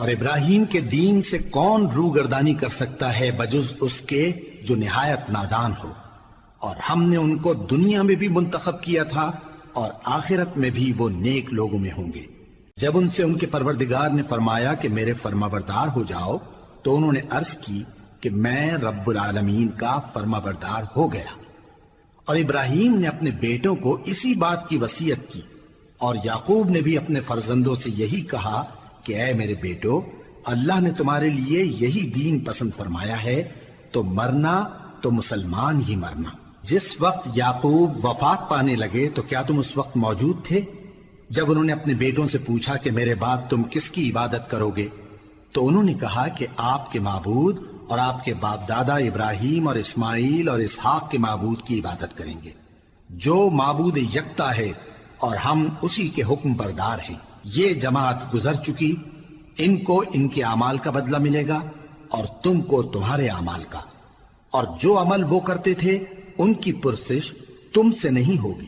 اور ابراہیم کے دین سے کون روگردانی کر سکتا ہے بجز اس کے جو نہایت نادان ہو؟ اور ہم نے ان کو دنیا میں بھی منتخب کیا تھا اور آخرت میں بھی وہ نیک لوگوں میں ہوں گے۔ جب ان سے ان کے پروردگار نے فرمایا کہ میرے فرمانبردار ہو جاؤ تو انہوں نے عرض کی کہ میں رب العالمین کا فرمانبردار ہو گیا۔ اور ابراہیم نے اپنے بیٹوں کو اسی بات کی وصیت کی، اور یعقوب نے بھی اپنے فرزندوں سے یہی کہا کہ اے میرے بیٹو، اللہ نے تمہارے لیے یہی دین پسند فرمایا ہے، تو مرنا تو مسلمان ہی مرنا۔ جس وقت یعقوب وفات پانے لگے تو کیا تم اس وقت موجود تھے جب انہوں نے اپنے بیٹوں سے پوچھا کہ میرے بعد تم کس کی عبادت کرو گے؟ تو انہوں نے کہا کہ آپ کے معبود اور آپ کے باپ دادا ابراہیم اور اسماعیل اور اسحاق کے معبود کی عبادت کریں گے، جو معبود یکتا ہے اور ہم اسی کے حکم بردار ہیں۔ یہ جماعت گزر چکی، ان کو ان کے اعمال کا بدلہ ملے گا اور تم کو تمہارے اعمال کا، اور جو عمل وہ کرتے تھے ان کی پرسش تم سے نہیں ہوگی۔